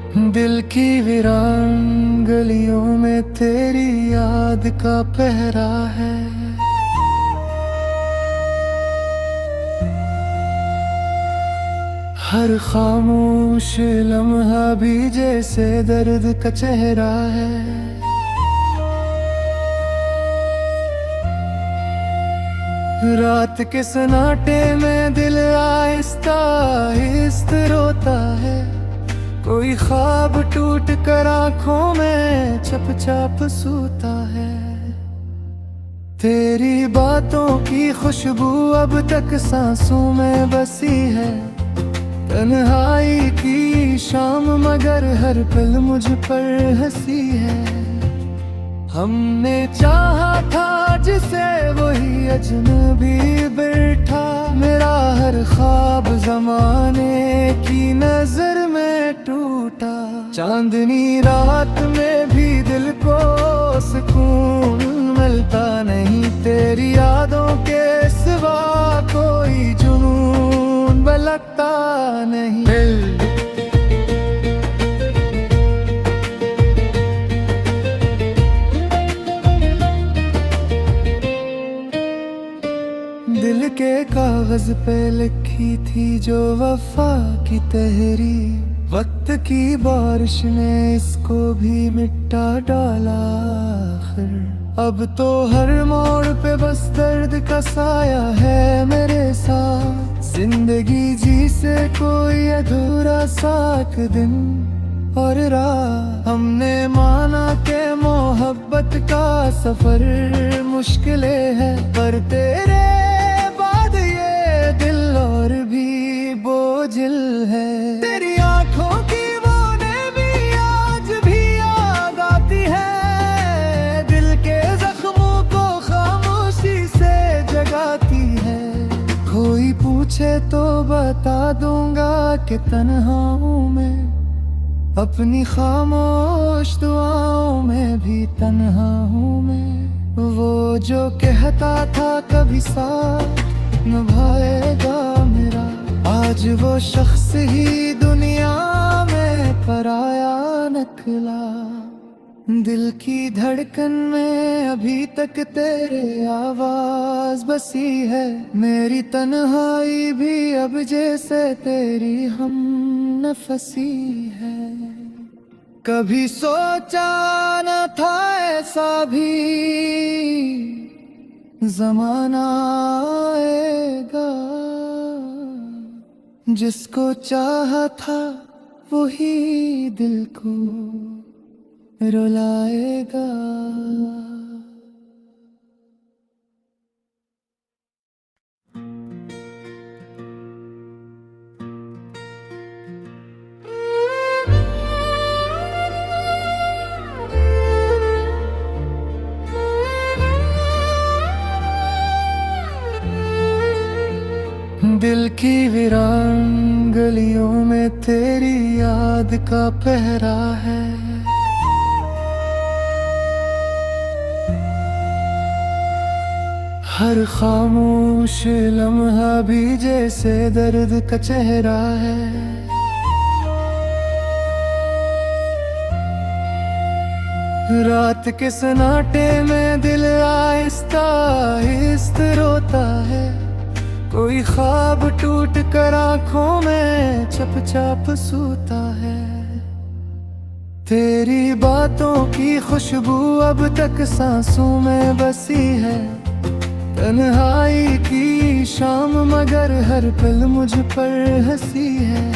दिल की वीरान गलियों में तेरी याद का पहरा है। हर खामोश लम्हा भी जैसे दर्द का चेहरा है। रात के सन्नाटे में दिल आहिस्ता आहिस्ता रोता है। कोई ख्वाब टूट कर आंखों में चुपचाप सोता है। तेरी बातों की खुशबू अब तक सांसों में बसी है। तन्हाई की शाम मगर हर पल मुझ पर हंसी है। हमने चाहा था जिसे वही अजनबी बैठा। मेरा हर ख्वाब जमाने की नजर में टूटा। चांदनी रात में भी दिल को सुकून मिलता नहीं। तेरी यादों के सिवा कोई जुनून लगता नहीं। दिल के कागज पे लिखी थी जो वफा की तहरीर। वक्त की बारिश ने इसको भी मिटा डाला आखिर। अब तो हर मोड़ पे बस दर्द का साया है मेरे साथ। जिंदगी जी से कोई अधूरा सा एक दिन और रात। हमने माना के मोहब्बत का सफर मुश्किलें है, पर तेरे बाद ये दिल और भी बोझिल है। तेरी आंखों की वो भी आज भी याद आती है। दिल के जख्मों को खामोशी से जगाती है। कोई पूछे तो बता दूंगा कि तन्हा हूँ मैं। अपनी खामोश दुआओं में भी तन्हा हूँ मैं। वो जो कहता था कभी साथ निभाएगा मेरा, आज वो शख्स ही दुनिया में पराया निकला। दिल की धड़कन में अभी तक तेरे आवाज बसी है। मेरी तन्हाई भी अब जैसे तेरी हम नफसी है। कभी सोचा न था ऐसा भी ज़माना आएगा। जिसको चाहा था वही दिल को रुलाएगा। दिल की वीरान गलियों में तेरी याद का पहरा है। हर खामोश लम्हा भी जैसे दर्द का चेहरा है। रात के सन्नाटे में दिल आहिस्ता आहिस्ता रोता है। कोई ख्वाब टूट कर आंखों में चुपचाप सोता है। तेरी बातों की खुशबू अब तक सांसों में बसी है। तन्हाई की शाम मगर हर पल मुझ पर हंसी है।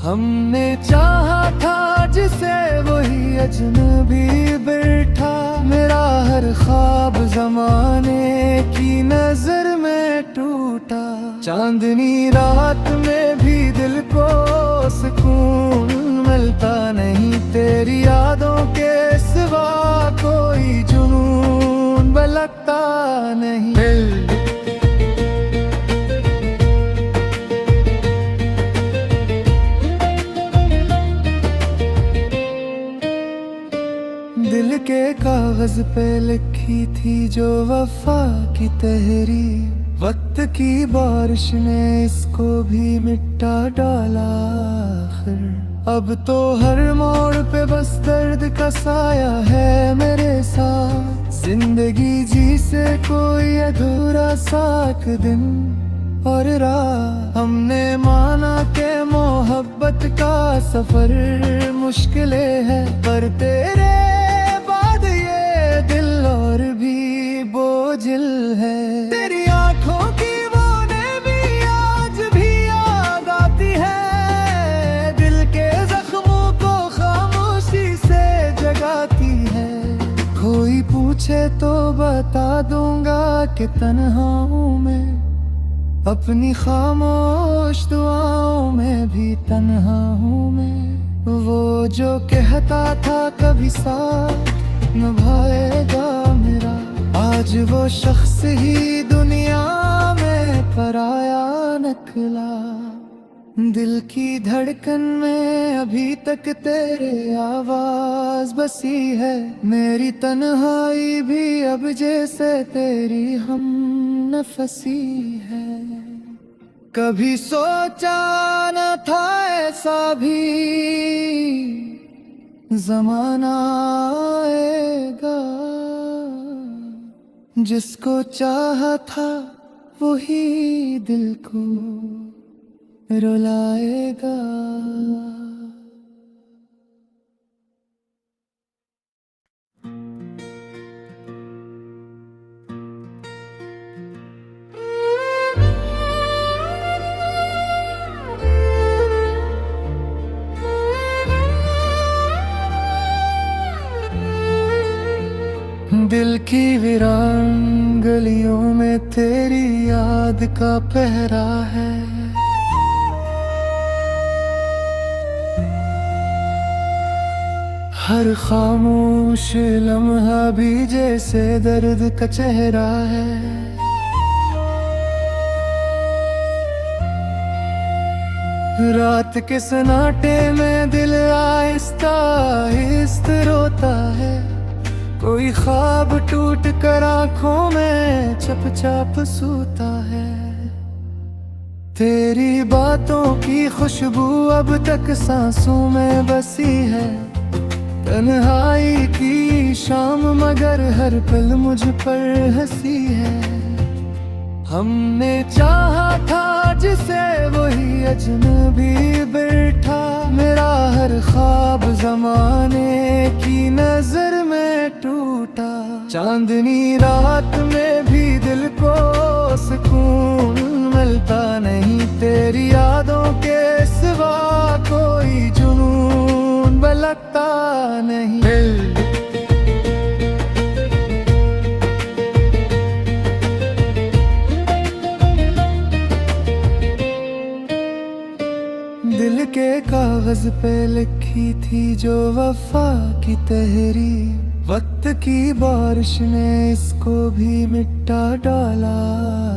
हमने चाहा था जिसे वही अजनबी बैठा। मेरा हर ख्वाब जमाने की नजर में टूटा। चांदनी रात में भी दिल को सुकून मिलता नहीं। तेरी यादों के सिवा कोई जुनून लगता नहीं। दिल के कागज पे लिखी थी जो वफा की तहरीर। वक्त की बारिश ने इसको भी मिटा डाला आखिर। अब तो हर मोड़ पे बस दर्द का साया है मेरे साथ। जिंदगी जी से कोई अधूरा सा एक दिन और रात। हमने माना के मोहब्बत का सफर मुश्किलें है, पर तेरे बाद ये दिल और भी बोझिल है। तेरी आंखों की वो नेमी आज भी याद आती है, दिल के जख्मों को खामोशी से जगाती है। कोई पूछे तो बता दूंगा कि तन्हा हूँ मैं, अपनी खामोश दुआओं में भी तन्हा हूँ मैं। वो जो कहता था कभी साथ निभाएगा मेरा, आज वो शख्स ही दुनिया में पराया निकला। दिल की धड़कन में अभी तक तेरे आवाज बसी है, मेरी तन्हाई भी अब जैसे तेरी हम नफसी है। कभी सोचा न था ऐसा भी ज़माना आएगा, जिसको चाहा था वही दिल को रुलाएगा। दिल की वीरान गलियों में तेरी याद का पहरा है। हर खामोश लम्हा भी जैसे दर्द का चेहरा है। रात के सन्नाटे में दिल आहिस्ता आहिस्ता रोता है, कोई ख्वाब टूट कर आँखों में चुपचाप सूता है। तेरी बातों की खुशबू अब तक सांसों में बसी है, तन्हाई की शाम मगर हर पल मुझ पर हंसी है। हमने चाहा था जिसे वही अजनबी बैठा, मेरा हर ख्वाब जमाने की नजर में टूटा। चांदनी रात में भी दिल को सुकून मिलता नहीं, तेरी यादों के सिवा कोई जुनून बलकता नहीं। दिल के कागज पे लिखी थी जो वफा की तहरीर, वक्त की बारिश ने इसको भी मिटा डाला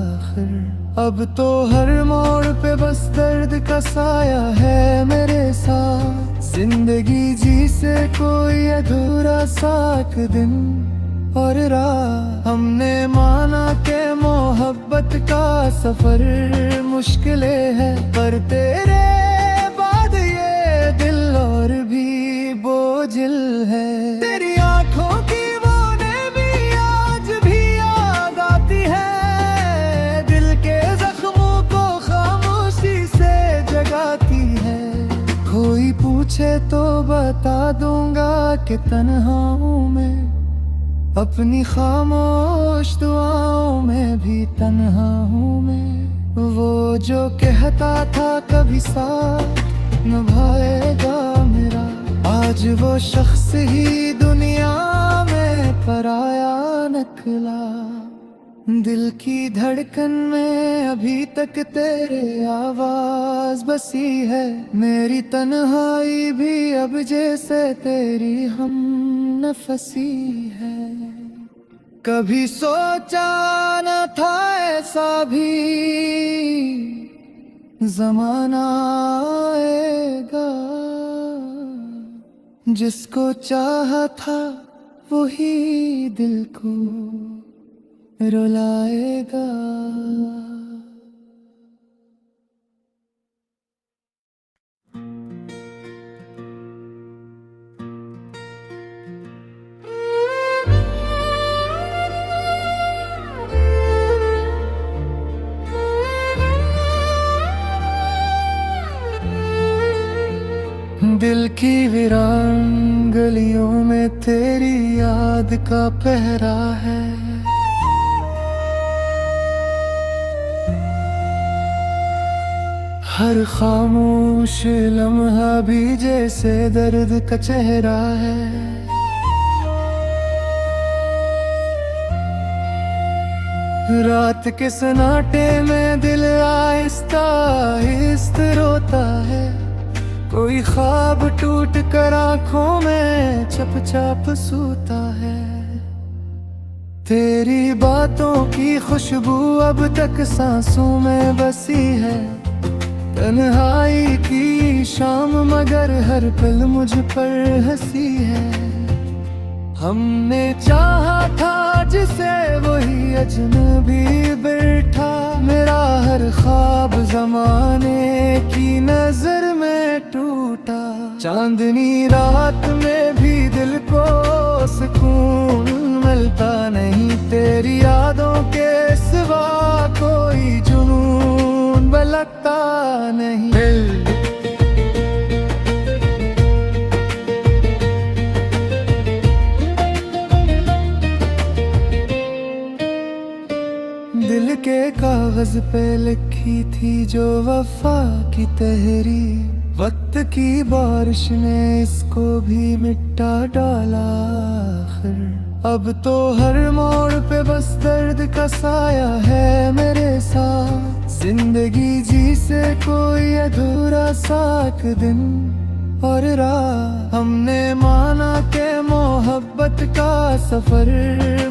आखिर। अब तो हर मोड़ पे बस दर्द का साया है मेरे साथ। जिंदगी जी से कोई अधूरा सा एक दिन और रात। हमने माना के मोहब्बत का सफर मुश्किलें है, पर तेरे बाद ये दिल और भी बोझिल है। तेरी आंखों की वो नेमी आज भी याद आती है, दिल के जख्मों को खामोशी से जगाती है। कोई पूछे तो बता दूंगा कि तन्हा हूँ मैं, अपनी खामोश दुआओं में भी तन्हा हूँ मैं। वो जो कहता था कभी साथ निभाएगा मेरा, आज वो शख्स ही दुनिया में पराया निकला। दिल की धड़कन में अभी तक तेरे आवाज बसी है, मेरी तन्हाई भी अब जैसे तेरी हम नफसी है। कभी सोचा न था ऐसा भी ज़माना आएगा, जिसको चाहा था वही दिल को रुलाएगा। दिल की वीरान गलियों में तेरी याद का पहरा है। हर खामोश लम्हा भी जैसे दर्द का चेहरा है। रात के सन्नाटे में दिल आहिस्ता आहिस्ता रोता है। कोई ख्वाब टूट कर आंखों में चुपचाप सोता है। तेरी बातों की खुशबू अब तक सांसों में बसी है। तन्हाई की शाम मगर हर पल मुझ पर हंसी है। हमने चाहा था जिसे वही अजनबी बैठा। मेरा हर ख्वाब जमाने की नजर में टूटा। चांदनी रात में भी दिल को सुकून मिलता नहीं। तेरी यादों के सिवा कोई जुनून लगता नहीं। दिल के कागज पे लिखी थी जो वफा की तहरीर। वक्त की बारिश ने इसको भी मिटा डाला आखिर। अब तो हर मोड़ पे बस दर्द का साया है मेरे साथ। जिंदगी जी से कोई अधूरा सा एक दिन और रात। हमने माना के मोहब्बत का सफर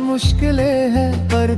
मुश्किल है पर